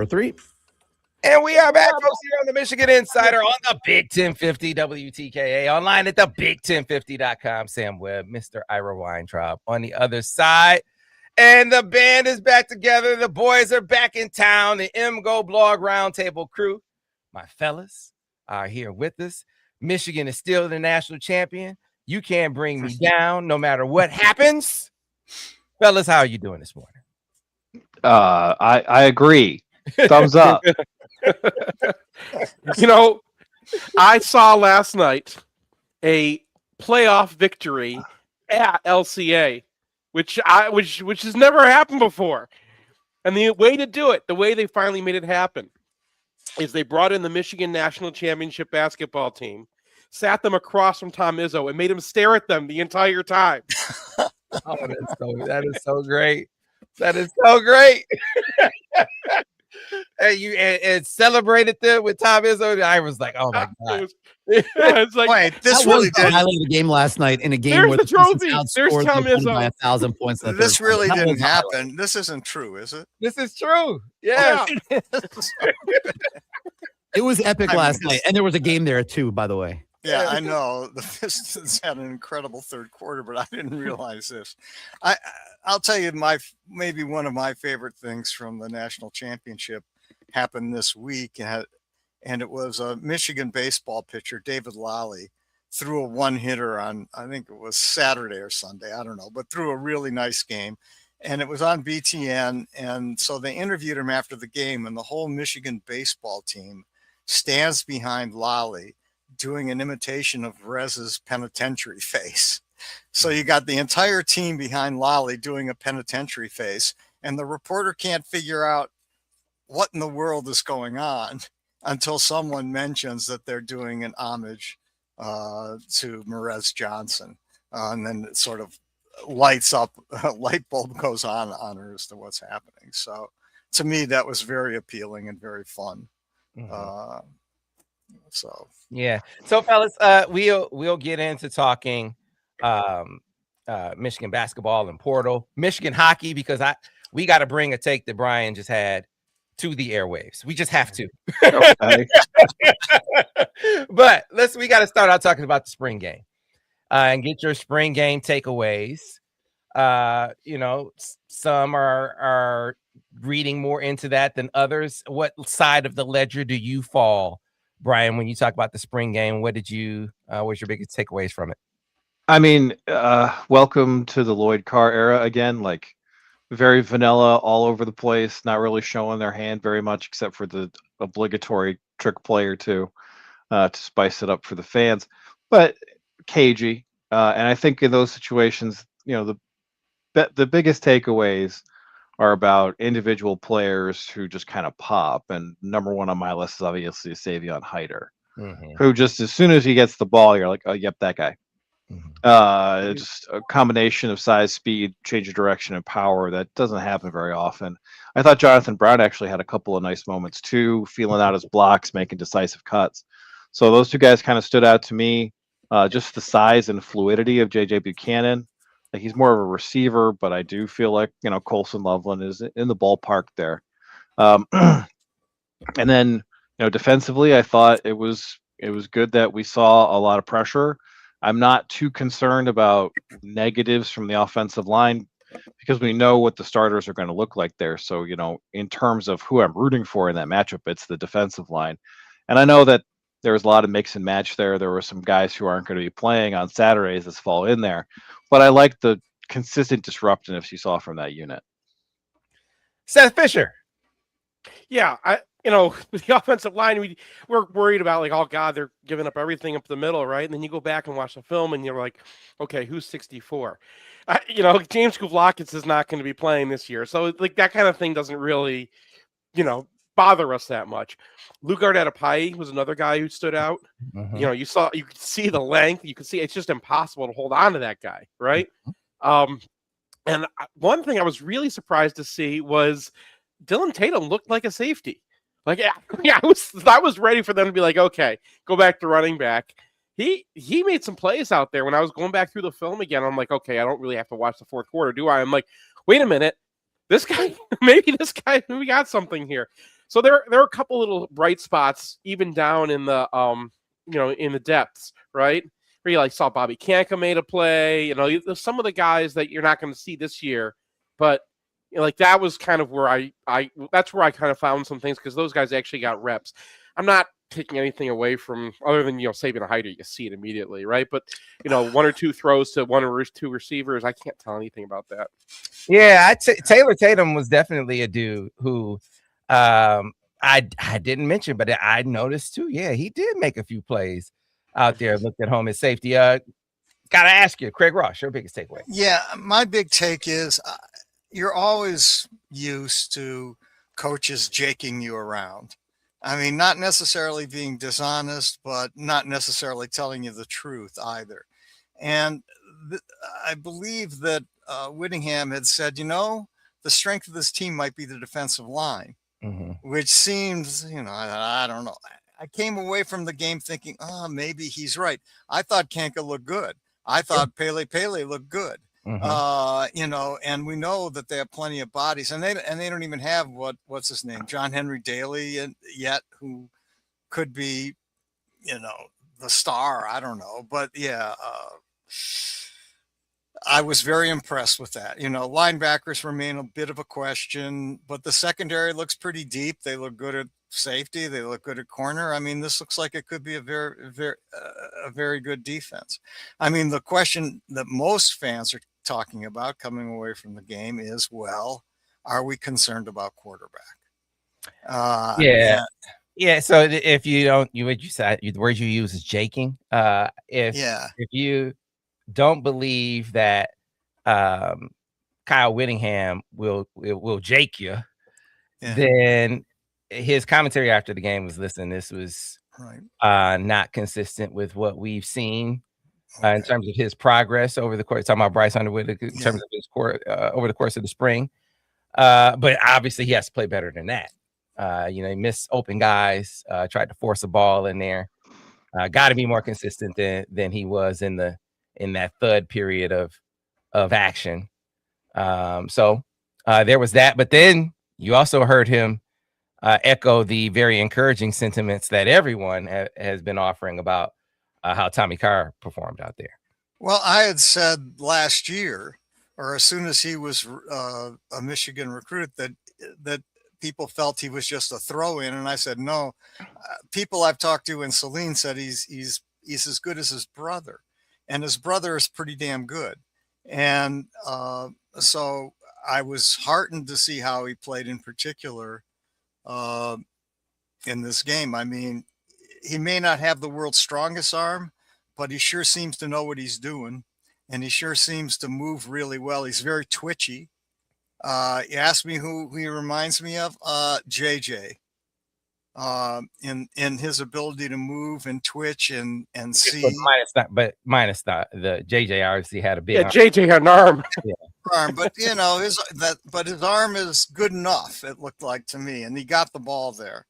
number 3. And we are back, folks, here on the Michigan Insider on the Big 1050 WTKA, online at thebig1050.com. Sam Webb, Mr. Ira Weintraub on the other side. And the band is back together. The boys are back in town. The MGoBlog Roundtable crew, my fellas, are here with us. Michigan is still the national champion. You can't bring me down no matter what happens. Fellas, how are you doing this morning? I agree. Thumbs up. You know, I saw last night a playoff victory at LCA, which has never happened before. And the way to do it, the way they finally made it happen, is they brought in the Michigan National Championship basketball team, sat them across from Tom Izzo, and made him stare at them the entire time. Oh, that is so great. That is so great. And you and celebrated them with Tom Izzo. I was like, oh my god! It's like, wait, this really did highlight of the game last night in a game there's where the trophy. There's Tom Izzo by 1,000 points. This really didn't happen. This isn't true, is it? This is true. Yeah. It was epic last night, and there was a game there too, by the way. Yeah, I know. The Pistons had an incredible third quarter, but I didn't realize this. I'll tell you, maybe one of my favorite things from the national championship happened this week, and it was a Michigan baseball pitcher, David Lally, threw a one-hitter on, I think it was Saturday or Sunday, I don't know, but threw a really nice game, and it was on BTN, and so they interviewed him after the game, and the whole Michigan baseball team stands behind Lally, doing an imitation of Rez's penitentiary face. So you got the entire team behind Lally doing a penitentiary face, and the reporter can't figure out what in the world is going on until someone mentions that they're doing an homage to Maize Johnson. And then it sort of lights up, a light bulb goes on her as to what's happening. So to me, that was very appealing and very fun. Mm-hmm. So yeah. So fellas, we'll get into talking Michigan basketball and portal, Michigan hockey, because we got to bring a take that Brian just had to the airwaves. We just have to. Okay. But we got to start out talking about the spring game and get your spring game takeaways. You know, some are reading more into that than others. What side of the ledger do you fall, Brian, when you talk about the spring game? What's your biggest takeaways from it? I mean, welcome to the Lloyd Carr era again. Like, very vanilla, all over the place, not really showing their hand very much, except for the obligatory trick play or two to spice it up for the fans. But cagey, and I think in those situations, you know, the biggest takeaways are about individual players who just kind of pop. And number one on my list is obviously Savion Hyder, who just as soon as he gets the ball, you're like, oh, yep, that guy. Just a combination of size, speed, change of direction, and power that doesn't happen very often. I thought Jonathan Brown actually had a couple of nice moments too, feeling out his blocks, making decisive cuts. So those two guys kind of stood out to me. Just the size and fluidity of JJ Buchanan. Like, he's more of a receiver, but I do feel like, you know, Colson Loveland is in the ballpark there. And then, you know, defensively, I thought it was good that we saw a lot of pressure. I'm not too concerned about negatives from the offensive line because we know what the starters are going to look like there. So, you know, in terms of who I'm rooting for in that matchup, it's the defensive line. And I know that there was a lot of mix and match there. There were some guys who aren't going to be playing on Saturdays that fall in there. But I like the consistent disruptiveness you saw from that unit. Seth Fisher. Yeah, the offensive line, we're worried about, like, oh, God, they're giving up everything up the middle, right? And then you go back and watch the film, and you're like, okay, who's 64? James Kuvlakis is not going to be playing this year. So, like, that kind of thing doesn't really, bother us that much. Lugard Adepayi was another guy who stood out. You could see the length. You could see it's just impossible to hold on to that guy, right? And one thing I was really surprised to see was Dylan Tatum looked like a safety. Like, I was ready for them to be like, okay, go back to running back. He made some plays out there. When I was going back through the film again, I'm like, okay, I don't really have to watch the fourth quarter, do I? I'm like, wait a minute, we got something here. So there are a couple little bright spots, even down in the in the depths, right? Where you like saw Bobby Kanka made a play. There's some of the guys that you're not going to see this year, but like that was kind of where that's where I kind of found some things because those guys actually got reps. I'm not taking anything away from other than saving a hider, you see it immediately, right? But one or two throws to one or two receivers, I can't tell anything about that. Yeah, Taylor Tatum was definitely a dude who I didn't mention, but I noticed too. Yeah, he did make a few plays out there. Looked at home at safety. Gotta ask you, Craig Ross, your biggest takeaway? Yeah, my big take is you're always used to coaches jaking you around. I mean, not necessarily being dishonest, but not necessarily telling you the truth either. And I believe that Whittingham had said, the strength of this team might be the defensive line, which seems, I don't know. I came away from the game thinking, maybe he's right. I thought Kanka looked good. I thought Pele looked good. And we know that they have plenty of bodies, and they don't even have what's his name, John Henry Daly yet, who could be, the star. I don't know, but yeah, I was very impressed with that. Linebackers remain a bit of a question, but the secondary looks pretty deep. They look good at safety. They look good at corner. I mean, this looks like it could be a very good defense. I mean, the question that most fans are talking about coming away from the game is, well, are we concerned about quarterback? Yeah. So if you don't, what you said, the word you use is jaking. If you don't believe that Kyle Whittingham will jake you, then his commentary after the game was, listen, this was not consistent with what we've seen in terms of his progress over the course. Talking about Bryce Underwood in terms of his over the course of the spring. But obviously he has to play better than that. He missed open guys, tried to force a ball in there. Got to be more consistent than he was in that third period of action. So there was that. But then you also heard him echo the very encouraging sentiments that everyone has been offering about how Tommy Carr performed out there. Well, I had said last year, or as soon as he was a Michigan recruit, that people felt he was just a throw-in, and I said no. People I've talked to in Saline said he's as good as his brother, and his brother is pretty damn good. And so I was heartened to see how he played in particular in this game. I mean, he may not have the world's strongest arm, but he sure seems to know what he's doing, and he sure seems to move really well. He's very twitchy. You asked me who he reminds me of, JJ, in his ability to move and twitch and see. Minus the JJ obviously had a big arm. JJ had an arm. Arm, but his arm is good enough, it looked like to me, and he got the ball there.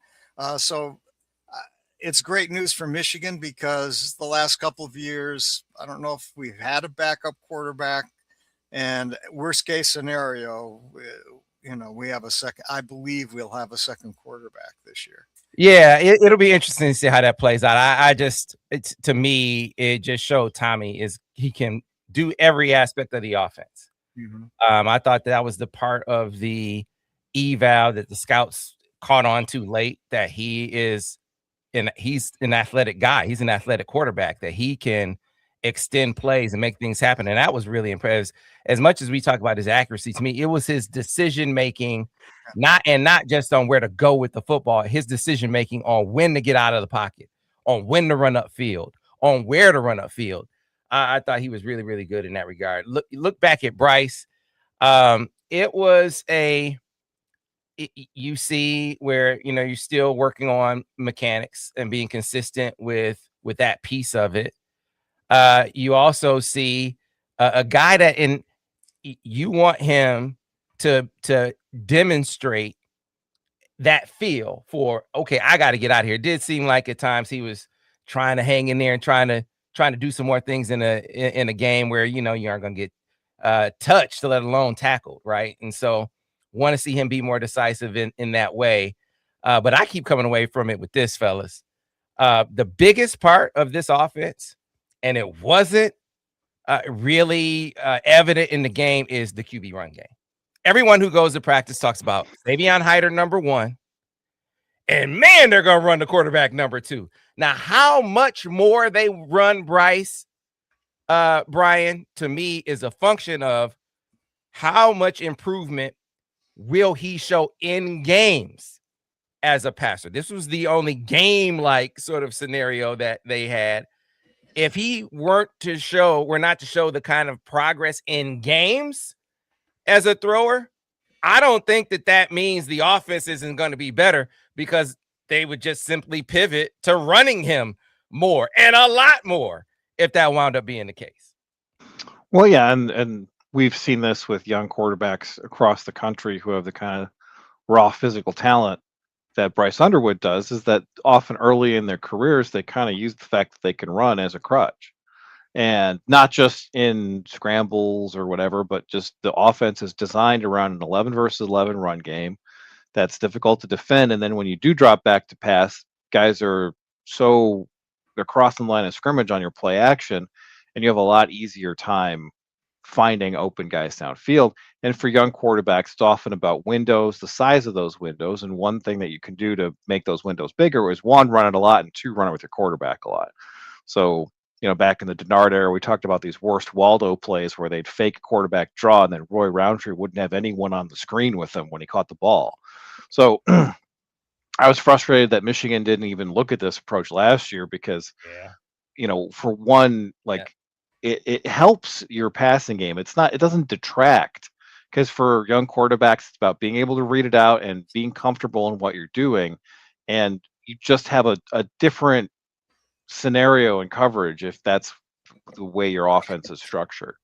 So it's great news for Michigan because the last couple of years, I don't know if we've had a backup quarterback, and worst case scenario, we have a second. I believe we'll have a second quarterback this year. Yeah, it'll be interesting to see how that plays out. To me, it just showed Tommy he can do every aspect of the offense. I thought that was the part of the eval that the scouts caught on to late, that he's an athletic guy. He's an athletic quarterback, that he can extend plays and make things happen. And that was really impressive. As much as we talk about his accuracy, to me, it was his decision making, not just on where to go with the football, his decision making on when to get out of the pocket, on when to run upfield, on where to run upfield. I thought he was really, really good in that regard. Look back at Bryce. It was you see where, you're still working on mechanics and being consistent with that piece of it. You also see a guy that you want him to demonstrate that feel for, okay, I got to get out of here. It did seem like at times he was trying to hang in there and trying to do some more things in a game where, you aren't going to get touched, let alone tackled. Right. And so want to see him be more decisive in that way. But I keep coming away from it with this, fellas. The biggest part of this offense, and it wasn't really evident in the game, is the QB run game. Everyone who goes to practice talks about Savion Hyder number 1, and man, they're gonna run the quarterback number 2. Now, how much more they run Bryce, Brian, to me is a function of how much improvement will he show in games as a passer. This was the only game-like sort of scenario that they had. If he were not to show the kind of progress in games as a thrower, I don't think that means the offense isn't going to be better, because they would just simply pivot to running him more and a lot more if that wound up being the case. Well, yeah, and we've seen this with young quarterbacks across the country who have the kind of raw physical talent that Bryce Underwood does, is that often early in their careers, they kind of use the fact that they can run as a crutch. And not just in scrambles or whatever, but just the offense is designed around an 11 versus 11 run game that's difficult to defend. And then when you do drop back to pass, guys they're crossing the line of scrimmage on your play action, and you have a lot easier time finding open guys downfield. And for young quarterbacks, it's often about windows, the size of those windows. And one thing that you can do to make those windows bigger is, 1, run it a lot, and 2, run it with your quarterback a lot. So, back in the Denard era, we talked about these worst Waldo plays where they'd fake a quarterback draw, and then Roy Roundtree wouldn't have anyone on the screen with him when he caught the ball. So I was frustrated that Michigan didn't even look at this approach last year, because, for one, it helps your passing game. It doesn't detract, because for young quarterbacks, it's about being able to read it out and being comfortable in what you're doing. And you just have a different scenario and coverage if that's the way your offense is structured.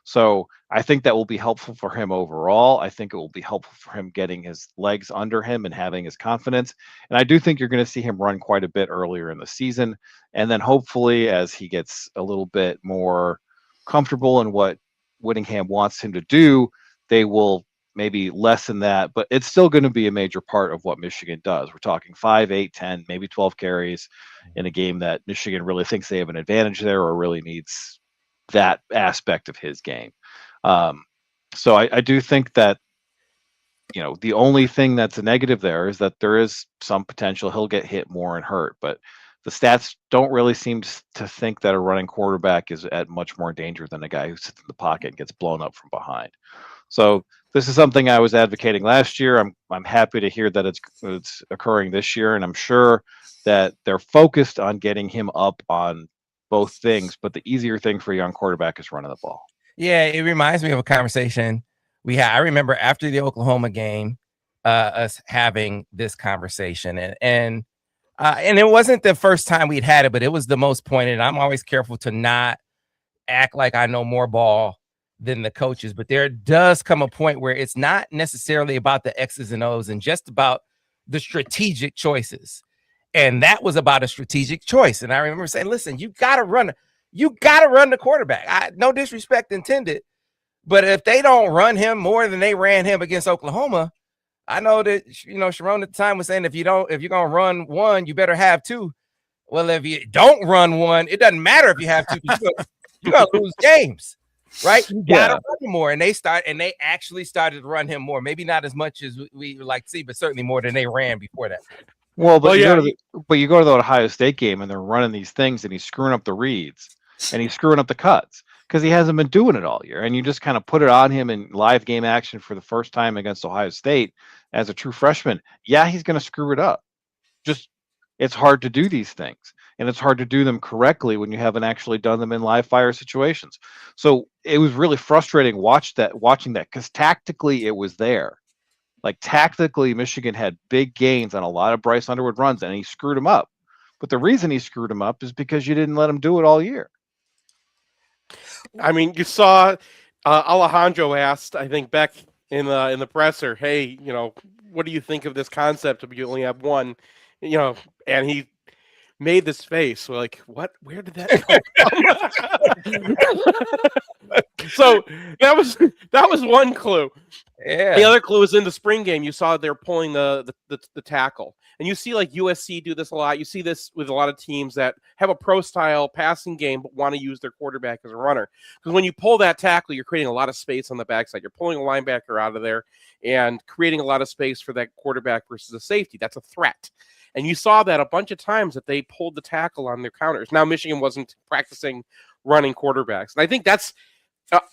So I think that will be helpful for him overall. I think it will be helpful for him getting his legs under him and having his confidence. And I do think you're going to see him run quite a bit earlier in the season. And then hopefully, as he gets a little bit more comfortable in what Whittingham wants him to do, they will maybe lessen that. But it's still going to be a major part of what Michigan does. We're talking 5, 8, 10, maybe 12 carries in a game that Michigan really thinks they have an advantage there, or really needs that aspect of his game. So I do think that, the only thing that's a negative there is that there is some potential he'll get hit more and hurt, but the stats don't really seem to think that a running quarterback is at much more danger than a guy who sits in the pocket and gets blown up from behind. So this is something I was advocating last year. I'm happy to hear that it's occurring this year, and I'm sure that they're focused on getting him up on both things, but the easier thing for a young quarterback is running the ball. Yeah, it reminds me of a conversation we had. I remember after the Oklahoma game, us having this conversation, and it wasn't the first time we'd had it, but it was the most pointed. I'm always careful to not act like I know more ball than the coaches, but there does come a point where it's not necessarily about the X's and O's and just about the strategic choices. And that was about a strategic choice. And I remember saying, listen, you got to run the quarterback. No disrespect intended, but if they don't run him more than they ran him against Oklahoma, I know that, Sharon at the time was saying, if you're going to run one, you better have 2. Well, if you don't run one, it doesn't matter if you have 2, you're going to lose games, right? You got to run him more. And they actually started to run him more. Maybe not as much as we would like to see, but certainly more than they ran before that. Well, but you go to the Ohio State game and they're running these things, and he's screwing up the reads and he's screwing up the cuts because he hasn't been doing it all year. And you just kind of put it on him in live game action for the first time against Ohio State as a true freshman. Yeah, he's going to screw it up. It's hard to do these things, and it's hard to do them correctly when you haven't actually done them in live fire situations. So it was really frustrating watching that, because tactically it was there. Like, tactically, Michigan had big gains on a lot of Bryce Underwood runs, and he screwed them up. But the reason he screwed them up is because you didn't let him do it all year. I mean, you saw Alejandro asked, I think, back in the presser, hey, what do you think of this concept if you only have one? And he made this face. We're like, what? Where did that come from? So that was one clue. Yeah. The other clue is in the spring game. You saw they're pulling the tackle, and you see like USC do this a lot. You see this with a lot of teams that have a pro style passing game but want to use their quarterback as a runner. Because when you pull that tackle, you're creating a lot of space on the backside. You're pulling a linebacker out of there and creating a lot of space for that quarterback versus a safety. That's a threat. And you saw that a bunch of times that they pulled the tackle on their counters. Now Michigan wasn't practicing running quarterbacks, and I think that's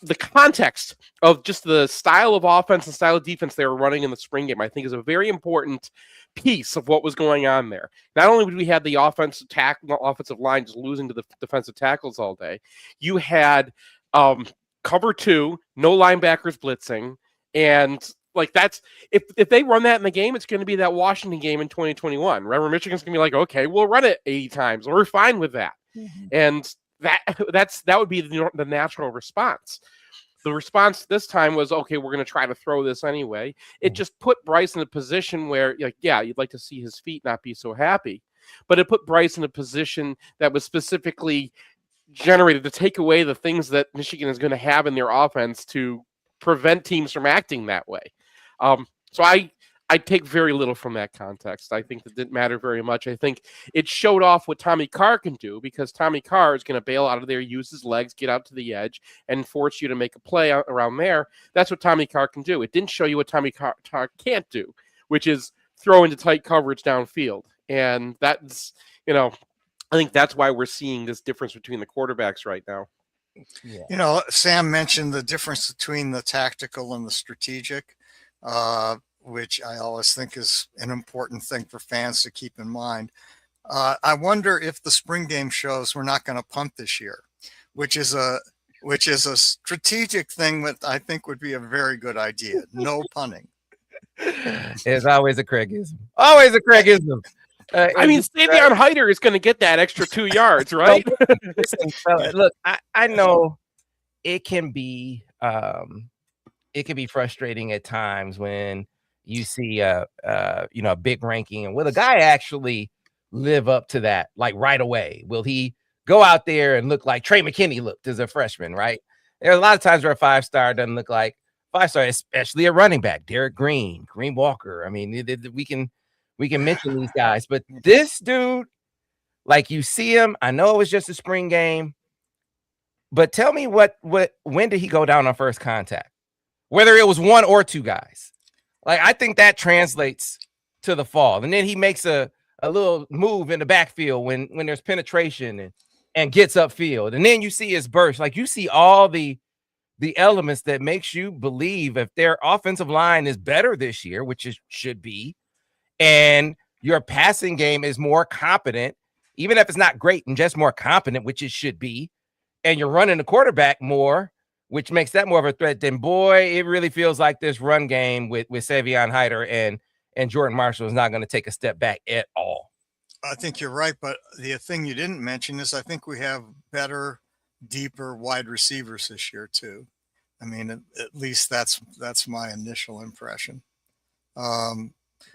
the context of just the style of offense and style of defense they were running in the spring game, I think, is a very important piece of what was going on there. Not only did we have the offensive line just losing to the defensive tackles all day, you had cover 2, no linebackers blitzing, and like that's if they run that in the game, it's going to be that Washington game in 2021. Remember, Michigan's going to be like, okay, we'll run it 80 times. We're fine with that, and that would be the natural response. The response this time was, okay, we're going to try to throw this anyway. It just put Bryce in a position where, like, yeah, you'd like to see his feet not be so happy, but it put Bryce in a position that was specifically generated to take away the things that Michigan is going to have in their offense to prevent teams from acting that way. So I take very little from that context. I think that didn't matter very much. I think it showed off what Tommy Carr can do, because Tommy Carr is going to bail out of there, use his legs, get out to the edge, and force you to make a play around there. That's what Tommy Carr can do. It didn't show you what Tommy Carr can't do, which is throw into tight coverage downfield. And that's, I think that's why we're seeing this difference between the quarterbacks right now. Yeah. Sam mentioned the difference between the tactical and the strategic, which I always think is an important thing for fans to keep in mind. I wonder if the spring game shows we're not going to punt this year, which is a strategic thing that I think would be a very good idea. No punting. It's always a Craigism. Always a Craigism. I mean, Savion Hyder is going to get that extra 2 yards, right? Listen, fella, look, I know it can be frustrating at times when you see a big ranking, and will the guy actually live up to that like right away? Will he go out there and look like Trey McKinney looked as a freshman, right? There's a lot of times where a 5-star doesn't look like 5-star, especially a running back, Derek Green Walker. I mean, we can mention these guys, but this dude, like, you see him, I know it was just a spring game, but tell me when did he go down on first contact? Whether it was 1 or 2 guys. Like, I think that translates to the fall. And then he makes a little move in the backfield when there's penetration and gets upfield. And then you see his burst. Like, you see all the elements that makes you believe if their offensive line is better this year, which it should be, and your passing game is more competent, even if it's not great and just more competent, which it should be, and you're running the quarterback more, which makes that more of a threat, then boy, it really feels like this run game with Savion Hyder and Jordan Marshall is not going to take a step back at all. I think you're right, but the thing you didn't mention is I think we have better, deeper wide receivers this year too. I mean, at least that's my initial impression.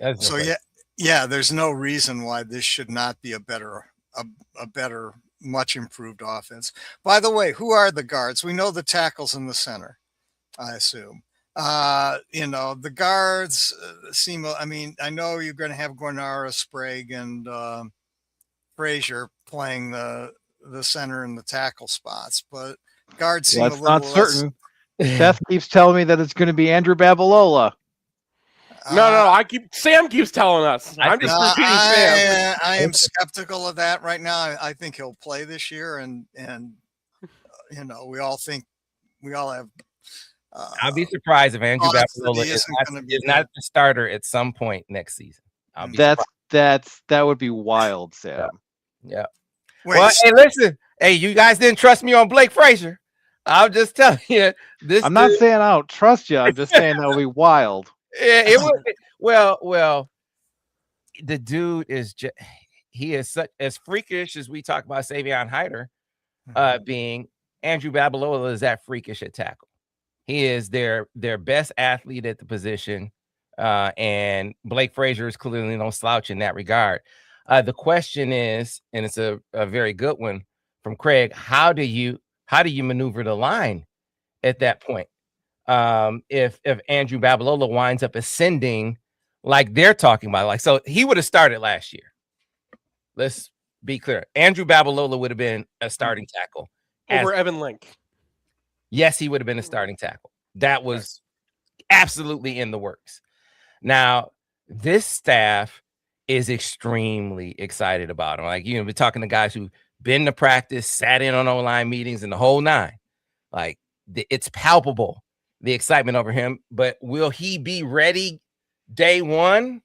There's no reason why this should not be a better, much improved offense. By the way, who are the guards? We know the tackles in the center, I assume. The guards seem, I mean, I know you're going to have Guanara, Sprague, and Frazier playing the center and the tackle spots, but guards seem a little not certain. Seth keeps telling me that it's going to be Andrew Babalola. No. Sam keeps telling us. I'm just repeating Sam. I am skeptical of that right now. I think he'll play this year, and we all have. I'll be surprised if Andrew Babalola is not the starter at some point next season. That would be wild, Sam. Yeah. Well, hey, listen. Hey, you guys didn't trust me on Blake Frazier. I'll just tell you this. I'm not saying I don't trust you. I'm just saying that would be wild. Yeah, it would. Well, the dude is he is such as freakish as we talk about Savion Hyder being. Andrew Babalola is that freakish at tackle. He is their best athlete at the position, and Blake Frazier is clearly no slouch in that regard. The question is, and it's a very good one from Craig, how do you maneuver the line at that point? If Andrew Babalola winds up ascending like they're talking about, like, so he would have started last year. Let's be clear. Andrew Babalola would have been a starting tackle over Evan Link. Yes, he would have been a starting tackle. That was absolutely in the works. Now, this staff is extremely excited about him. Like, you know, we're talking to guys who've been to practice, sat in on O-line meetings and the whole nine. Like, it's palpable, the excitement over him. But will he be ready day one?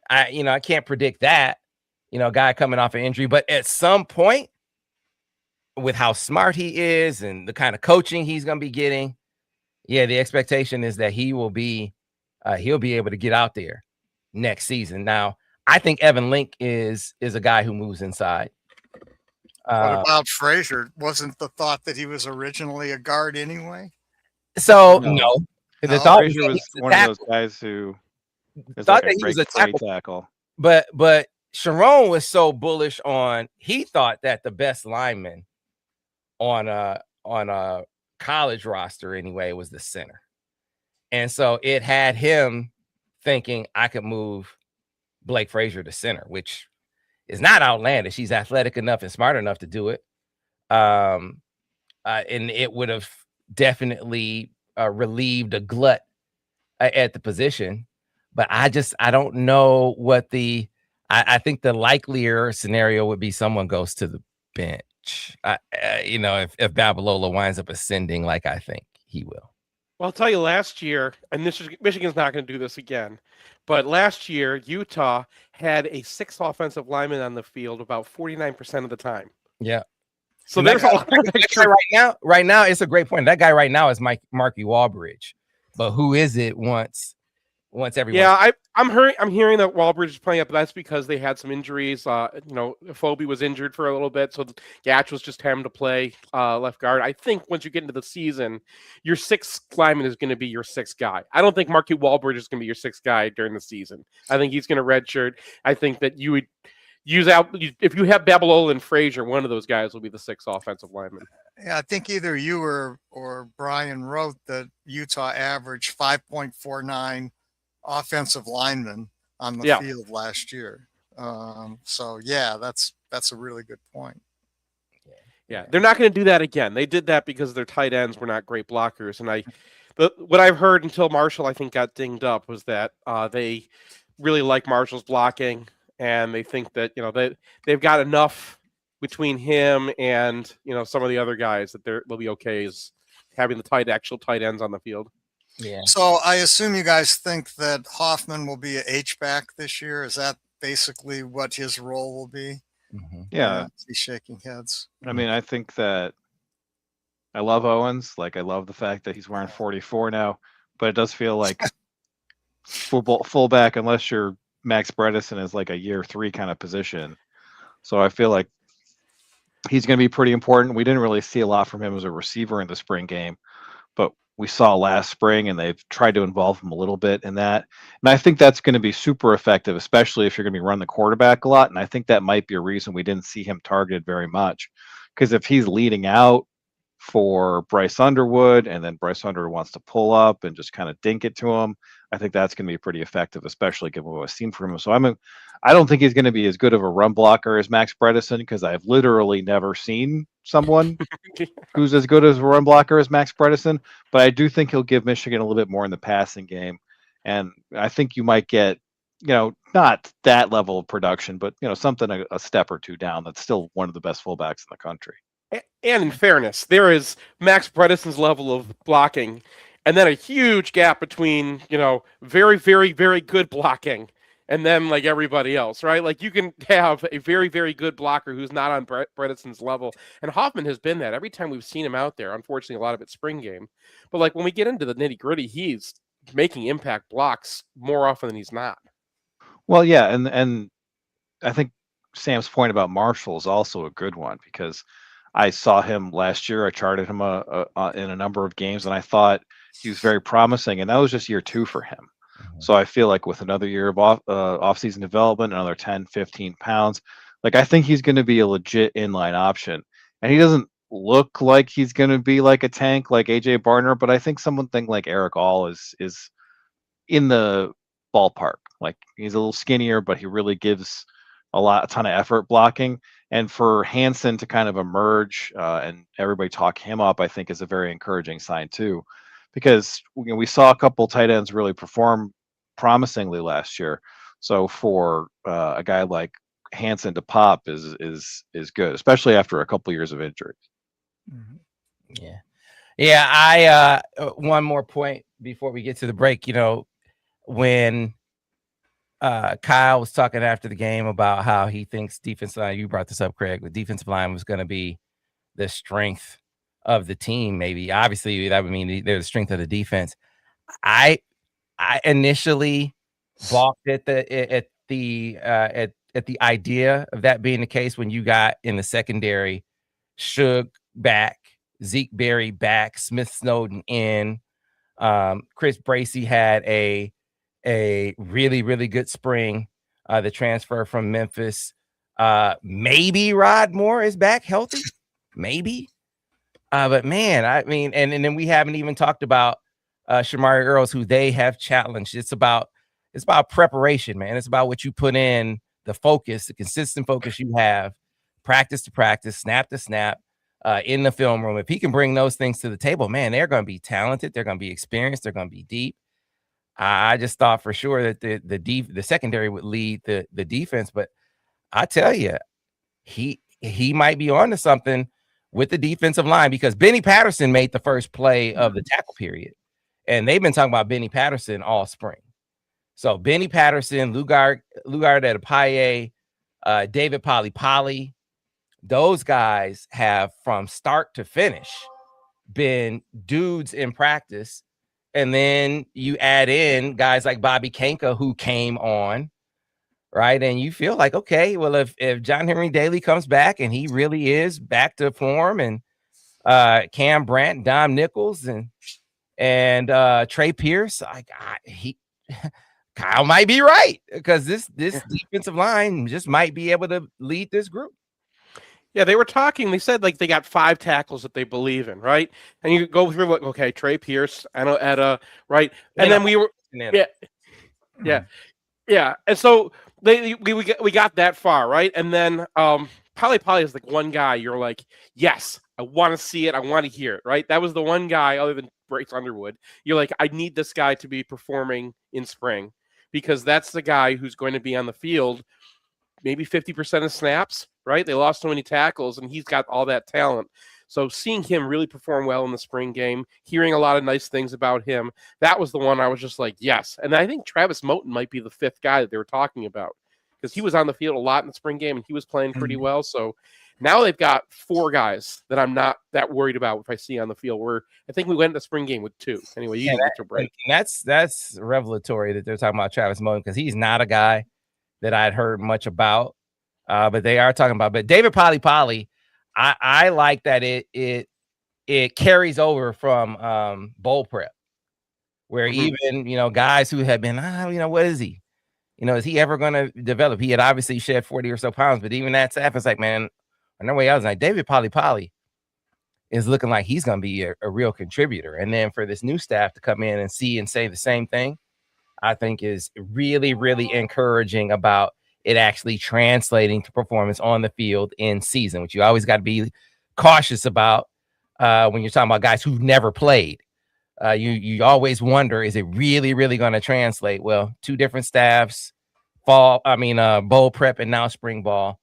I can't predict that. You know, a guy coming off an injury, but at some point, with how smart he is and the kind of coaching he's going to be getting, yeah, the expectation is that he'll be able to get out there next season. Now, I think Evan Link is a guy who moves inside. What about Frazier? Wasn't the thought that he was originally a guard anyway? So no. The thought Frazier was one of those guys who thought that he was a tackle. But Sharon was so bullish on, he thought that the best lineman on a college roster anyway was the center. And so it had him thinking I could move Blake Frazier to center, which is not outlandish. He's athletic enough and smart enough to do it. And it would have definitely relieved a glut at the position. But I don't know what I think the likelier scenario would be someone goes to the bench. If Babalola winds up ascending like I think he will. Well, I'll tell you, last year, and Michigan's not going to do this again, but last year Utah had a 6 offensive linemen on the field about 49% of the time. Yeah. So there's a lot right now. It's a great point. That guy right now is Marky Walbridge, but who is it once everyone? Yeah, I'm hearing that Walbridge is playing up, but that's because they had some injuries. Phobie was injured for a little bit, so Gatch was just having to play left guard. I think once you get into the season, your 6th lineman is going to be your 6th guy. I don't think Marky Walbridge is going to be your 6th guy during the season. I think he's going to redshirt. I think that you would if you have Babalola and Frazier, one of those guys will be the 6th offensive lineman. Yeah, I think either you or Brian wrote that Utah averaged 5.49 offensive linemen on the field last year. So yeah, that's a really good point. Yeah, they're not going to do that again. They did that because their tight ends were not great blockers. And what I've heard until Marshall, I think, got dinged up was that they really like Marshall's blocking, and they think that they've got enough between him and some of the other guys that they'll be okay as having the actual tight ends on the field. Yeah. So I assume you guys think that Hoffman will be a H-back this year. Is that basically what his role will be? Mm-hmm. Yeah. He's shaking heads. I mean, I think that I love Owens. Like, I love the fact that he's wearing 44 now, but it does feel like fullback, unless you're Max Bredesen, is like a year 3 kind of position. So I feel like he's going to be pretty important. We didn't really see a lot from him as a receiver in the spring game, but we saw last spring, and they've tried to involve him a little bit in that. And I think that's going to be super effective, especially if you're going to be running the quarterback a lot. And I think that might be a reason we didn't see him targeted very much, because if he's leading out for Bryce Underwood, and then Bryce Underwood wants to pull up and just kind of dink it to him, I think that's going to be pretty effective, especially given what I've seen from him. So I don't think he's going to be as good of a run blocker as Max Bredesen, because I've literally never seen someone who's as good as a run blocker as Max Bredesen. But I do think he'll give Michigan a little bit more in the passing game, and I think you might get, not that level of production, but something a step or two down. That's still one of the best fullbacks in the country. And in fairness, there is Max Bredesen's level of blocking, and then a huge gap between, very, very, very good blocking, and then like everybody else, right? Like, you can have a very, very good blocker who's not on Bredesen's level. And Hoffman has been that every time we've seen him out there. Unfortunately, a lot of it's spring game. But like, when we get into the nitty gritty, he's making impact blocks more often than he's not. Well, yeah. And I think Sam's point about Marshall is also a good one, because I saw him last year. I charted him in a number of games, and I thought he was very promising. And that was just year 2 for him. So I feel like with another year of off-season development, another 10, 15 pounds, like I think he's going to be a legit inline option. And he doesn't look like he's going to be like a tank like AJ Barner, but I think someone like Eric All is in the ballpark. Like he's a little skinnier, but he really gives a ton of effort blocking. And for Hansen to kind of emerge and everybody talk him up, I think is a very encouraging sign too, because we saw a couple tight ends really perform promisingly last year. So for a guy like Hansen to pop is good, especially after a couple years of injuries. Yeah. I one more point before we get to the break. When Kyle was talking after the game about how he thinks defensive line, you brought this up, Craig, the defensive line was going to be the strength of the team. Maybe obviously that would mean they're the strength of the defense. I initially balked at the idea of that being the case when you got in the secondary, Suge back, Zeke Berry back, Smith Snowden in. Chris Bracey had a really, really good spring. The transfer from Memphis. Maybe Rod Moore is back healthy. Maybe. But man, I mean, and then we haven't even talked about Shamari Earls, who they have challenged. It's about preparation, man. It's about what you put in, the focus, the consistent focus you have, practice to practice, snap to snap, in the film room. If he can bring those things to the table, man, they're going to be talented. They're going to be experienced. They're going to be deep. I just thought for sure that the secondary would lead the defense, but I tell you, he might be onto something with the defensive line, because Benny Patterson made the first play of the tackle period, and they've been talking about Benny Patterson all spring. So Benny Patterson, Lugard Adepaye, David Poly, those guys have from start to finish been dudes in practice. And then you add in guys like Bobby Kanka, who came on, right? And you feel like, okay, well, if John Henry Daly comes back and he really is back to form, and Cam Brandt, Dom Nichols, and Trey Pierce, Kyle might be right, because this defensive line just might be able to lead this group. Yeah, they were talking. They said like they got 5 tackles that they believe in, right? And you go through what? Okay, Trey Pierce, I know Etta, right? And then we were, yeah. And so we got that far, right? And then Poly is like one guy. You're like, yes, I want to see it. I want to hear it, right? That was the one guy other than Bryce Underwood. You're like, I need this guy to be performing in spring, because that's the guy who's going to be on the field maybe 50% of snaps, right? They lost so many tackles, and he's got all that talent. So seeing him really perform well in the spring game, hearing a lot of nice things about him, that was the one I was just like, yes. And I think Travis Moten might be the 5th guy that they were talking about, because he was on the field a lot in the spring game, and he was playing pretty well. So now they've got 4 guys that I'm not that worried about if I see on the field, where I think we went in the spring game with 2. Anyway, you get your break. And that's revelatory that they're talking about Travis Moten, because he's not a guy that I'd heard much about, but they are talking about. But David Poly, I like that it carries over from bowl prep, where even guys who have been what is he, is he ever going to develop? He had obviously shed 40 or so pounds, but even that staff is like, man, on their way out, I was like, David Poly is looking like he's going to be a real contributor. And then for this new staff to come in and see and say the same thing, I think is really, really encouraging about it actually translating to performance on the field in season, which you always got to be cautious about when you're talking about guys who've never played. You always wonder, is it really, really going to translate? Well, 2 different staffs, bowl prep and now spring ball.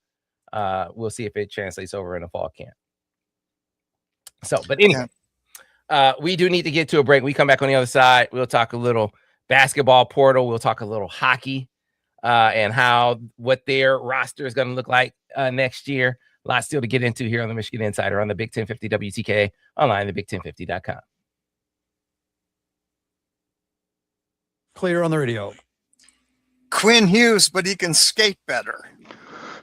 We'll see if it translates over in the fall camp. So, but anyway, we do need to get to a break. We come back on the other side. We'll talk a little basketball portal. We'll talk a little hockey and what their roster is going to look like next year. A lot still to get into here on the Michigan Insider on the Big 1050 WTK, online at big1050.com. Clear on the radio. Quinn Hughes, but he can skate better.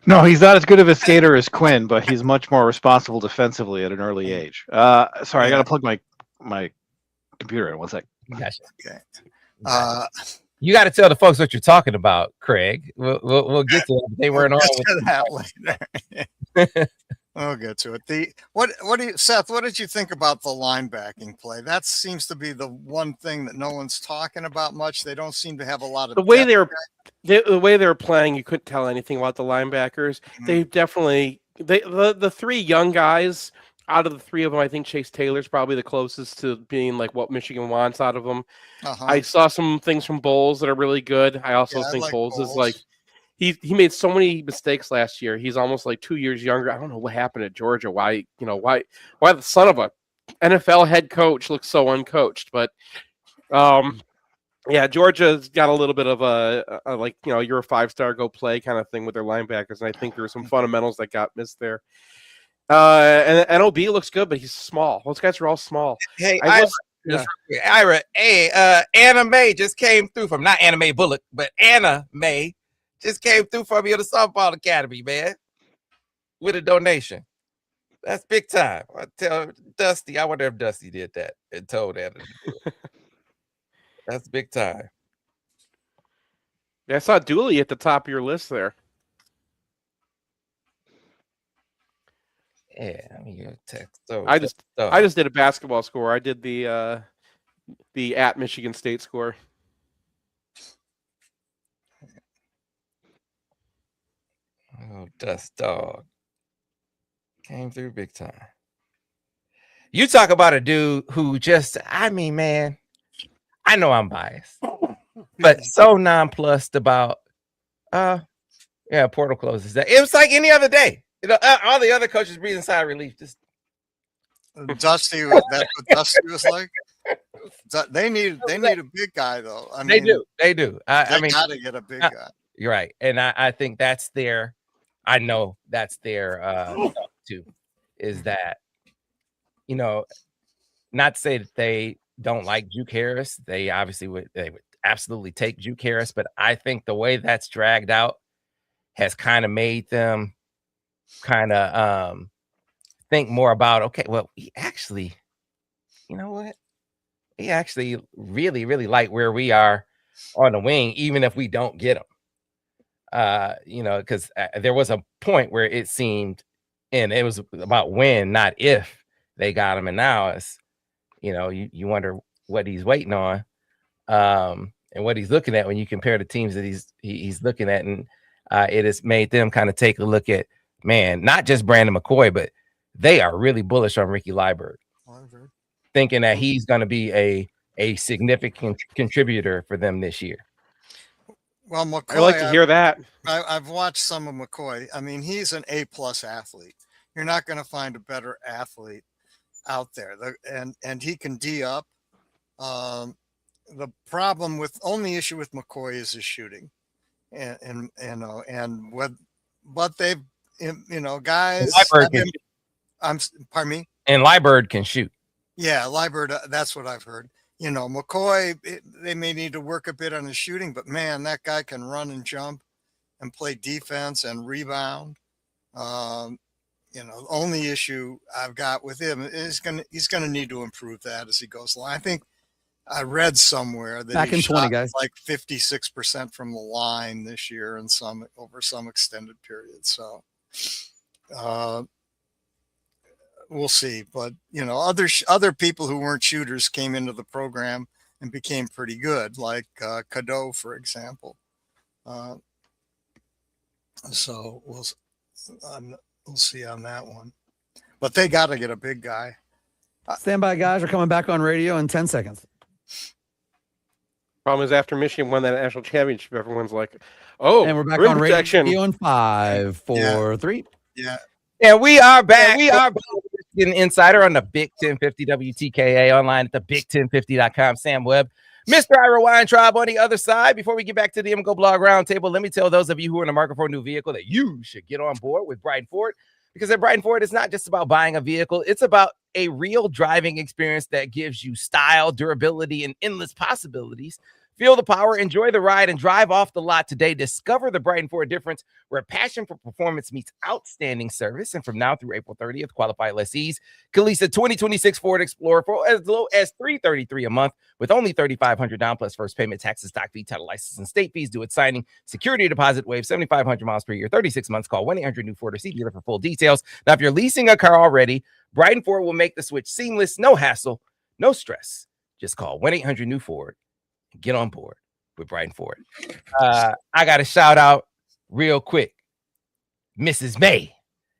No, he's not as good of a skater as Quinn, but he's much more responsible defensively at an early age. Sorry, I got to plug my computer in. One sec. Gotcha. Okay. You got to tell the folks what you're talking about, Craig. We'll get to it. They weren't on We'll get to that later. We'll get to it. What do you, Seth? What did you think about the linebacking play? That seems to be the one thing that no one's talking about much. They don't seem to have a lot of the way depth. the way they're playing. You couldn't tell anything about the linebackers. They definitely the three young guys. Out of the three of them, I think Chase Taylor's probably the closest to being like what Michigan wants out of them. I saw some things from Bowles that are really good. I also think like Bowles is Bowles. like he made so many mistakes last year. He's almost like 2 years younger. I don't know what happened at Georgia. Why the son of a NFL head coach looks so uncoached. But yeah, Georgia's got a little bit of a like, you're a 5-star, go play kind of thing with their linebackers, and I think there were some fundamentals that got missed there. And NOB looks good, but he's small. Those guys are all small. Hey, Ira, hey, Anna May just came through from not Anna May Bullock, but Anna May just came through from me at the softball academy, man, with a donation. That's big time. I tell Dusty, I wonder if Dusty did that and told Anna to do it. That's big time. Yeah, I saw Dooley at the top of your list there. Yeah, I mean, your text. So I just did a basketball score. I did the at Michigan State score. Oh, Dust Dog came through big time. You talk about a dude who just, I mean, man, I know I'm biased, but so nonplussed about, portal closes. That it was like any other day. All the other coaches breathing sigh of relief. Just Dusty, that's what Dusty was like. They need a big guy though. I mean, they do. I mean, gotta get a big guy. You're right, and I think that's their. I know that's their too. Is that not to say that they don't like Juke Harris. They obviously would absolutely take Juke Harris, but I think the way that's dragged out has kind of made them kind of think more about, okay, well, he actually, he actually really, really like where we are on the wing, even if we don't get him. Because there was a point where it seemed, and it was about when, not if they got him, and now it's, you wonder what he's waiting on, and what he's looking at when you compare the teams that he's looking at, and it has made them kind of take a look at, man, not just Brandon McCoy, but they are really bullish on Ricky Liburd, thinking that he's going to be a significant contributor for them this year. Well, McCoy, I like to hear that. I've watched some of McCoy. I mean, he's an A+ athlete. You're not going to find a better athlete out there. And he can D up. The only issue with McCoy is his shooting, but they've, guys. Pardon me. And Liburd can shoot. Yeah, Liburd. That's what I've heard. McCoy, they may need to work a bit on his shooting, but man, that guy can run and jump and play defense and rebound. The only issue I've got with him is he's gonna need to improve that as he goes along. I think I read somewhere that back in 20 guys, like 56% from the line this year and over some extended period. So we'll see. But other people who weren't shooters came into the program and became pretty good, like Cadeau, for example. So we'll see on that one. But they got to get a big guy. Stand by, guys. We're coming back on radio in 10 seconds. Problem is, after Michigan won that national championship, everyone's like, "Oh, and we're back rim on protection." radio in 5, 4, 3. Yeah. And we are back. We are an insider on the Big 1050 WTKA, online at the big1050.com. Sam Webb, Mr. Ira Weintraub on the other side. Before we get back to the MGoBlog Roundtable, let me tell those of you who are in the market for a new vehicle that you should get on board with Brighton Ford, because at Brighton Ford, it's not just about buying a vehicle. It's about a real driving experience that gives you style, durability, and endless possibilities Feel the power, enjoy the ride, and drive off the lot today. Discover the Brighton Ford difference, where passion for performance meets outstanding service. And from now through April 30th, qualified lessees can lease a 2026 Ford Explorer for as low as $333 a month, with only $3,500 down plus first payment, taxes, doc fee, title license, and state fees due at signing. Security deposit waive 7,500 miles per year, 36 months. Call 1-800-NEW-FORD or see dealer for full details. Now, if you're leasing a car already, Brighton Ford will make the switch seamless, no hassle, no stress. Just call 1-800-NEW-FORD. Get on board with Brighton Ford. I got a shout out real quick. Mrs. May.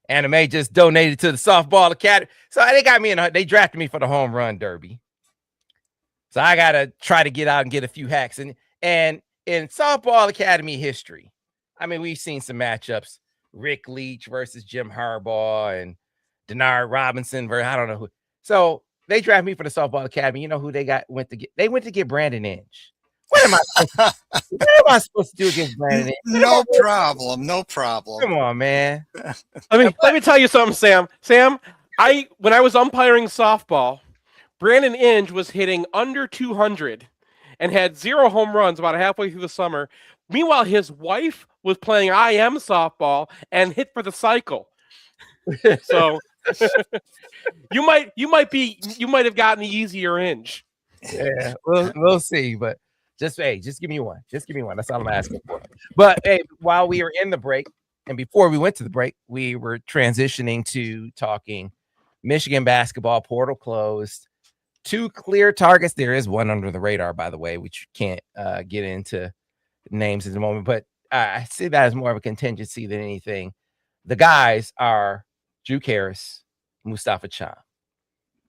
Anna May just donated to the Softball Academy. So they got me they drafted me for the home run derby. So I got to try to get out and get a few hacks. And in Softball Academy history, I mean, we've seen some matchups. Rick Leach versus Jim Harbaugh and Denard Robinson versus I don't know who. So they drafted me for the Softball Academy. You know who they went to get? They went to get Brandon Inge. What am I supposed to do against Brandon Inge? No problem. No problem. Come on, man. Let me tell you something, Sam. Sam, when I was umpiring softball, Brandon Inge was hitting under 200 and had 0 home runs about halfway through the summer. Meanwhile, his wife was playing IM softball and hit for the cycle. So you might have gotten the easier Inge. Yeah, we'll see. But just give me one. Just give me one. That's all I'm asking for. But hey, while we were in the break and before we went to the break, we were transitioning to talking Michigan basketball portal closed. 2 clear targets. There is one under the radar, by the way, which can't get into names at the moment. But I see that as more of a contingency than anything. The guys are Juke Harris, Mustafa Cham.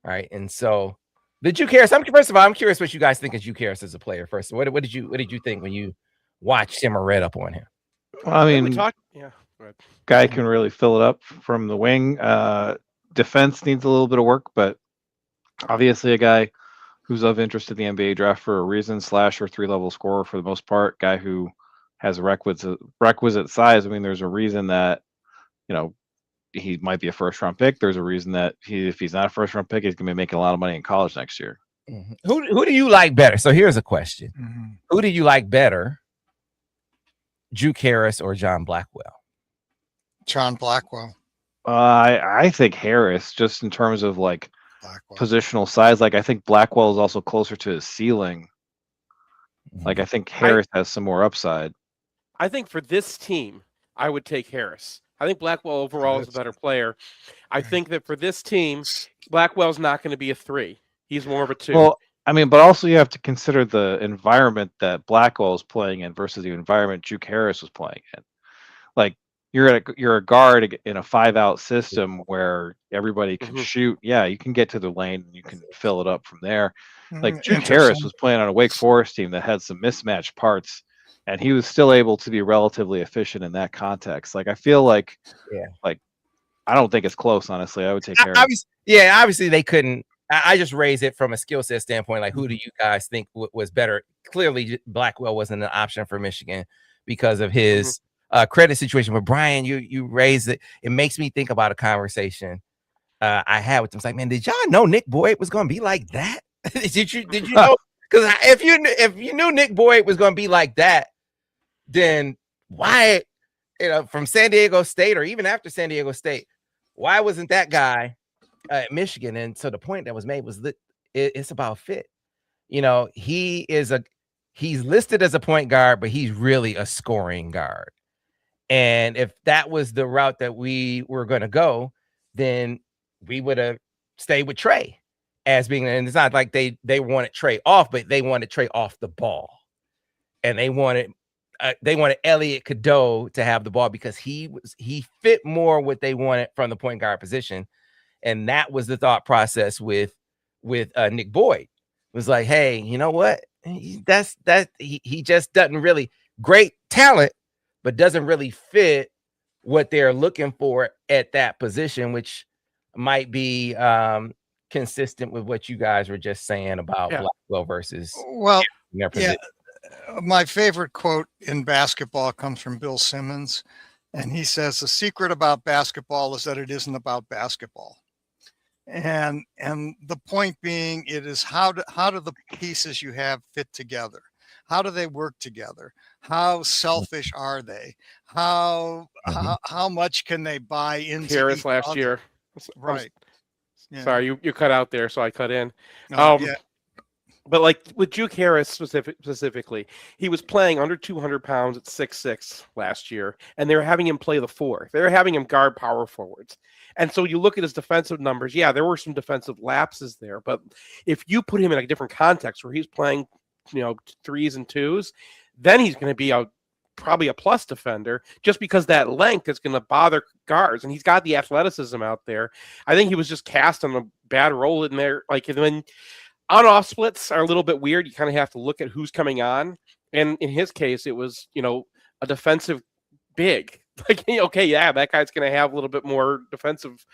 Right. And so the Juke Harris, first of all, I'm curious what you guys think of Juke Harris as a player. First, what did you think when you watched him or read up on him? Well, I mean, yeah, guy can really fill it up from the wing. Defense needs a little bit of work, but obviously a guy who's of interest in the NBA draft for a reason. Slasher, 3-level scorer for the most part. Guy who has requisite size. I mean, there's a reason that he might be a first-round pick. There's a reason that if he's not a first-round pick, he's going to be making a lot of money in college next year. Mm-hmm. Who do you like better? So here's a question. Mm-hmm. Who do you like better, Juke Harris or John Blackwell? John Blackwell. I think Harris, just in terms of positional size. I think Blackwell is also closer to his ceiling. I think Harris has some more upside. I think for this team, I would take Harris. I think Blackwell overall is a better player. I think that for this team, Blackwell's not going to be a 3. He's more of a 2. Well, I mean, but also you have to consider the environment that Blackwell is playing in versus the environment Juke Harris was playing in. You're a guard in a 5-out system where everybody can shoot. Yeah, you can get to the lane and you can fill it up from there. Juke Harris was playing on a Wake Forest team that had some mismatched parts, and he was still able to be relatively efficient in that context. I feel I don't think it's close, honestly. I would take Harris. Obviously they couldn't. I just raise it from a skill set standpoint. Who do you guys think was better? Clearly, Blackwell wasn't an option for Michigan because of his credit situation. But Brian, you raised it. It makes me think about a conversation I had with him. It's like, man, did y'all know Nick Boyd was going to be like that? did you know? Because if you knew Nick Boyd was going to be like that, then why, from San Diego State or even after San Diego State, why wasn't that guy at Michigan? And so the point that was made was that it's about fit. He's listed as a point guard, but he's really a scoring guard. And if that was the route that we were going to go, then we would have stayed with Trey as being, and it's not like they wanted Trey off, but they wanted Trey off the ball. And they wanted Elliot Cadeau to have the ball because he fit more what they wanted from the point guard position. And that was the thought process with Nick Boyd. It was like, hey, you know what? He just doesn't really, great talent, but doesn't really fit what they're looking for at that position, which might be consistent with what you guys were just saying about Blackwell versus. Well, my favorite quote in basketball comes from Bill Simmons, and he says, the secret about basketball is that it isn't about basketball. And the point being, it is how do the pieces you have fit together? How do they work together? How selfish are they? How much can they buy into Harris each last other? year. Right. Yeah. Sorry, you cut out there, so I cut in. Yeah. But like with Juke Harris specifically, he was playing under 200 pounds at 6'6" last year, and they were having him play the 4. They were having him guard power forwards. And so you look at his defensive numbers. Yeah, there were some defensive lapses there, but if you put him in a different context where he's playing, 3s and 2s, then he's going to be probably a plus defender just because that length is going to bother guards, and he's got the athleticism out there. I think he was just cast on a bad role in there. Like when on-off splits are a little bit weird. You kind of have to look at who's coming on. And in his case, it was, a defensive big. Like, okay, yeah, that guy's going to have a little bit more defensive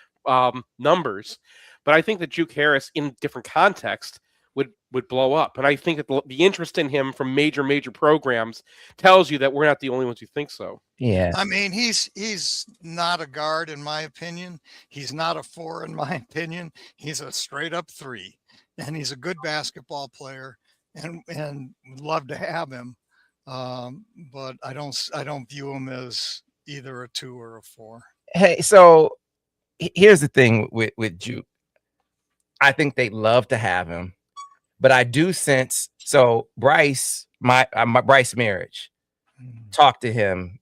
numbers. But I think that Juke Harris in different context would blow up. And I think that the interest in him from major programs tells you that we're not the only ones who think so. Yeah. I mean, he's not a guard, in my opinion. He's not a 4, in my opinion. He's a straight up 3. And he's a good basketball player, and would love to have him, but I don't view him as either a 2 or a 4. Hey, so here's the thing with Juke. I think they'd love to have him, but I do sense Bryce, my Bryce Marriage, talked to him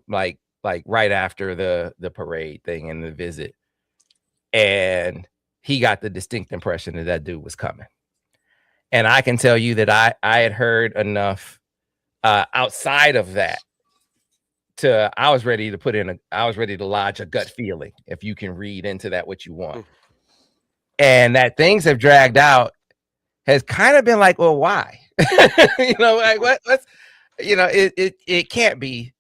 like right after the parade thing and the visit, and he got the distinct impression that dude was coming. And I can tell you that I had heard enough outside of that I was ready to lodge a gut feeling, if you can read into that what you want. And that things have dragged out has kind of been like, well, why? Like what's it can't be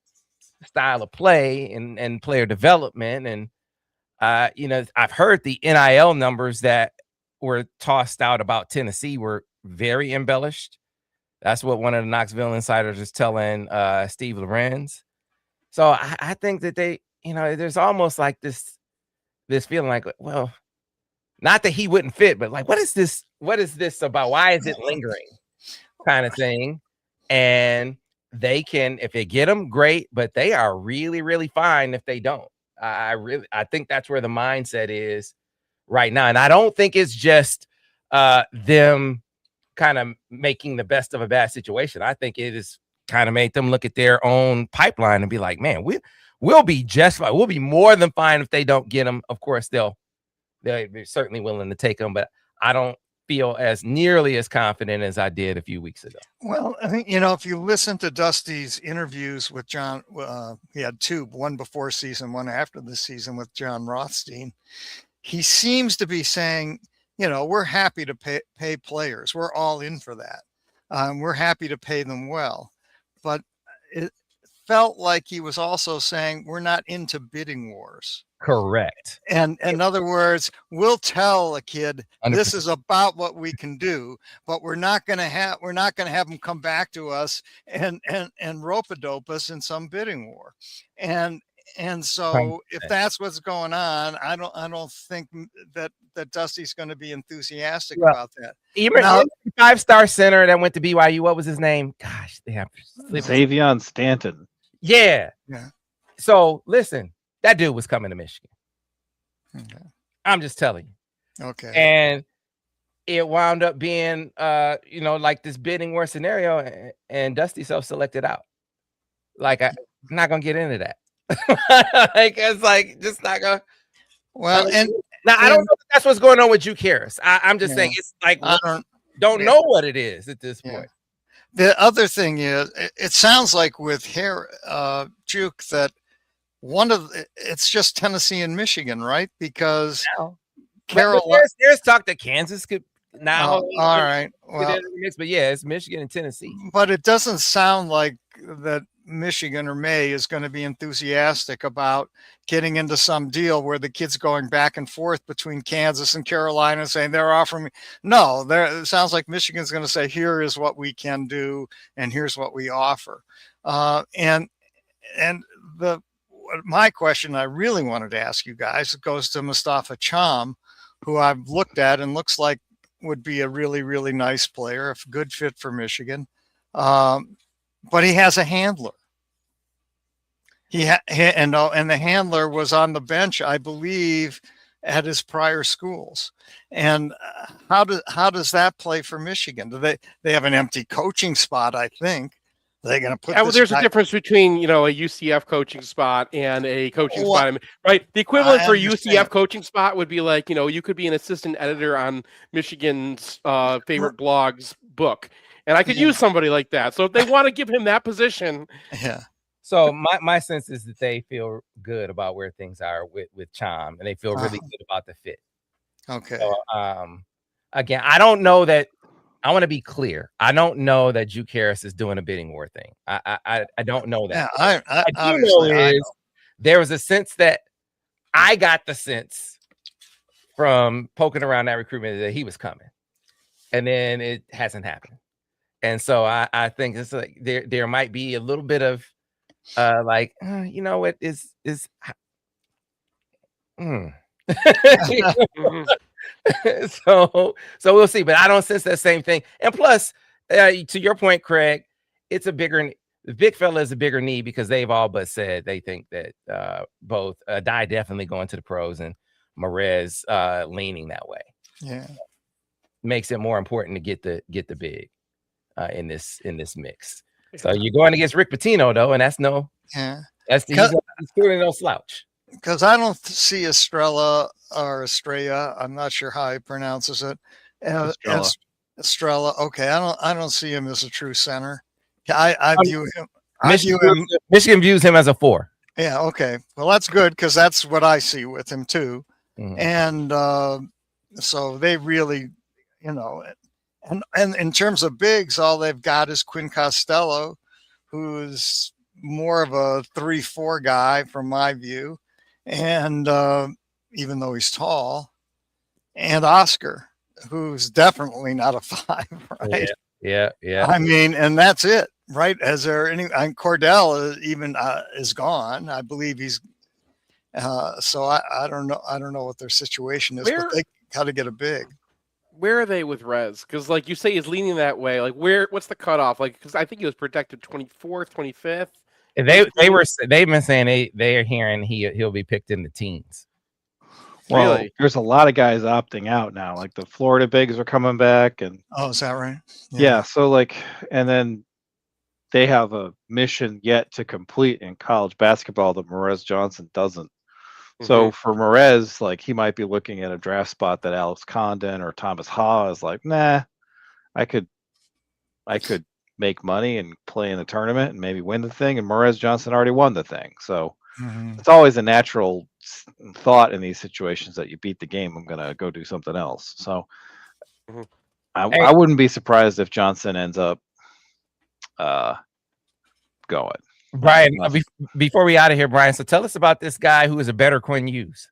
style of play and player development. And I've heard the NIL numbers that were tossed out about Tennessee were very embellished. That's what one of the Knoxville insiders is telling Steve Lorenz. So I think that they, there's almost like this feeling like, well, not that he wouldn't fit, but like, what is this about? Why is it lingering kind of thing? And they can, if they get them, great, but they are really, really fine if they don't. I think that's where the mindset is right now. And I don't think it's just them kind of making the best of a bad situation. I think it is kind of made them look at their own pipeline and be like, man, we'll be just fine. We'll be more than fine if they don't get them. Of course, they're certainly willing to take them, but I don't feel as nearly as confident as I did a few weeks ago. Well, I think, if you listen to Dusty's interviews with John, he had 2, one before season, one after the season with John Rothstein. He seems to be saying, we're happy to pay players. We're all in for that. We're happy to pay them well. But it felt like he was also saying we're not into bidding wars. Correct. And in other words, we'll tell a kid 100%. This is about what we can do, but we're not going to have them come back to us and rope-a-dope us in some bidding war. And so if that's what's going on, I don't think that Dusty's going to be enthusiastic about that. Even now, 5-star center that went to BYU, what was his name? Gosh, they have Xavion Stanton. Yeah. So listen, that dude was coming to Michigan. Okay. I'm just telling you. Okay. And it wound up being like this bidding war scenario, and Dusty self-selected out. Like, I'm not gonna get into that. Like, it's like just not gonna. Well, I don't know if that's what's going on with Juke Harris. I'm just saying it's like I don't know what it is at this point. The other thing is, it sounds like with Juke that it's just Tennessee and Michigan, right? Because Carolina. There's talk that Kansas could now. All right. Well, but yeah, it's Michigan and Tennessee. But it doesn't sound like that Michigan or May is going to be enthusiastic about getting into some deal where the kid's going back and forth between Kansas and Carolina saying they're offering me. No, it sounds like Michigan's going to say, here is what we can do and here's what we offer. And my question I really wanted to ask you guys, it goes to Mustafa Cham, who I've looked at and looks like would be a really, really nice player, a good fit for Michigan. But he has a handler. And the handler was on the bench, I believe, at his prior schools. And how does that play for Michigan? Do they have an empty coaching spot? I think they're going to put. Well, there's a difference between a UCF coaching spot and a coaching spot, right? The equivalent for a UCF coaching spot would be like you could be an assistant editor on Michigan's favorite blog's book, and I could use somebody like that. So if they want to give him that position, yeah. So my sense is that they feel good about where things are with Chom, and they feel really good about the fit. Okay. So, again, I don't know that. I want to be clear. I don't know that Juke Harris is doing a bidding war thing. I don't know that. Yeah, I do know is there was a sense that I got the sense from poking around that recruitment that he was coming, and then it hasn't happened. And so I think it's like there might be a little bit of what is so we'll see, but I don't sense that same thing. And plus, to your point, Craig, the big fella is a bigger need because they've all but said they think that both Dye definitely going to the pros and Maize leaning that way. Yeah, makes it more important to get the big in this mix. So you're going against Rick Pitino though, and that's he's clearly no slouch. Because I don't see Estrella. I'm not sure how he pronounces it. Estrella. Okay, I don't see him as a true center. I view him. Michigan views him as a 4. Yeah. Okay. Well, that's good because that's what I see with him too. Mm-hmm. And so they really, and in terms of bigs, all they've got is Quinn Costello, who's more of a 3-4 guy from my view. And even though he's tall, and Oscar, who's definitely not a 5, right? Yeah. I mean, and that's it, right? Has there any? And Cordell is gone. I believe he's. So I don't know. I don't know what their situation is, but they got to get a big. Where are they with Rez? Because like you say, he's leaning that way. Like what's the cutoff? Like because I think he was projected 24th, 25th. They've been saying they are hearing he'll be picked in the teens. Well, really? There's a lot of guys opting out now. Like the Florida bigs are coming back, and is that right? Yeah. So and then they have a mission yet to complete in college basketball that Maize Johnson doesn't. Mm-hmm. So for Maize, he might be looking at a draft spot that Alex Condon or Thomas Ha is like, nah, I could make money and play in the tournament and maybe win the thing. And Maize Johnson already won the thing. So it's always a natural thought in these situations that you beat the game. I'm going to go do something else. So I wouldn't be surprised if Johnson ends up going. Brian, before we out of here, Brian, so tell us about this guy who is a better Quinn Hughes.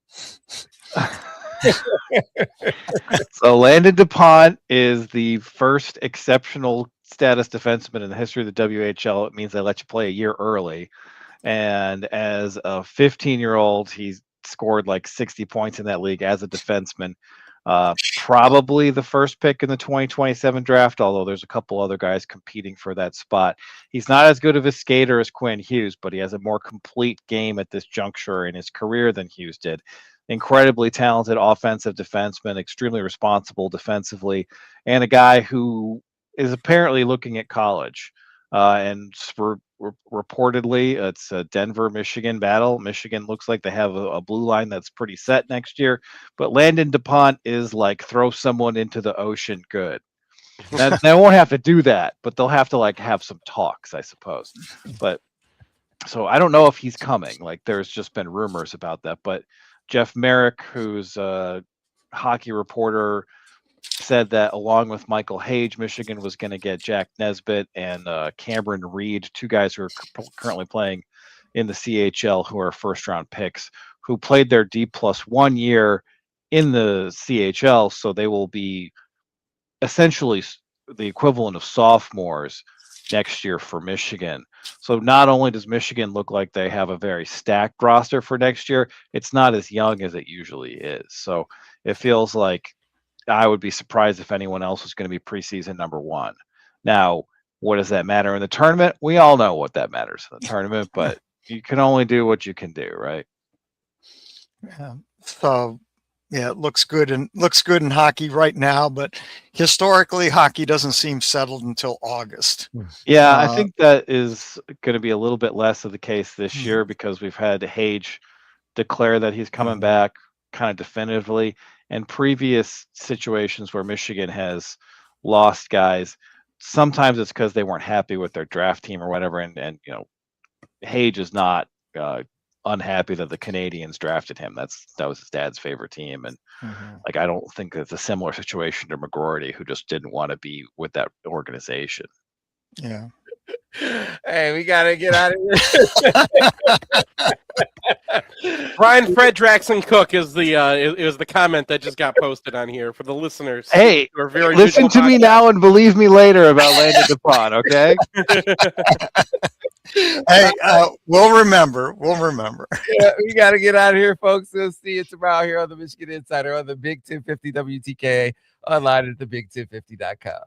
So Landon DuPont is the first exceptional status defenseman in the history of the WHL. It means they let you play a year early. And as a 15-year-old, he's scored 60 points in that league as a defenseman. Probably the first pick in the 2027 draft, although there's a couple other guys competing for that spot. He's not as good of a skater as Quinn Hughes, but he has a more complete game at this juncture in his career than Hughes did. Incredibly talented offensive defenseman, extremely responsible defensively, and a guy who is apparently looking at college. And reportedly, it's a Denver-Michigan battle. Michigan looks like they have a blue line that's pretty set next year. But Landon DuPont is throw someone into the ocean good. They won't have to do that, but they'll have to have some talks, I suppose. But so I don't know if he's coming. There's just been rumors about that. But Jeff Merrick, who's a hockey reporter, said that along with Michael Hage, Michigan was going to get Jack Nesbitt and Cameron Reed, 2 guys who are currently playing in the CHL who are first-round picks, who played their D+1 year in the CHL, so they will be essentially the equivalent of sophomores next year for Michigan. So not only does Michigan look like they have a very stacked roster for next year, it's not as young as it usually is. So it feels like I would be surprised if anyone else was going to be preseason number 1. Now, What does that matter in the tournament? We all know what that matters in the tournament, but you can only do what you can do, right? Yeah. So yeah, it looks good in hockey right now, but historically hockey doesn't seem settled until August. Yeah, I think that is going to be a little bit less of the case this year because we've had Hage declare that he's coming back kind of definitively. And previous situations where Michigan has lost guys, sometimes it's because they weren't happy with their draft team or whatever. And you know, Hage is not unhappy that the Canadians drafted him. That was his dad's favorite team. And like, I don't think it's a similar situation to McGroarty, who just didn't want to be with that organization. Yeah. Hey, we gotta get out of here. Brian Fredrickson Cook is the comment that just got posted on here for the listeners. Hey, who are very listen to me now and believe me later about Landon DePaun, okay? Hey, we'll remember. Yeah, we got to get out of here, folks. We'll see you tomorrow here on the Michigan Insider on the Big 1050 WTKA, online at thebig1050.com.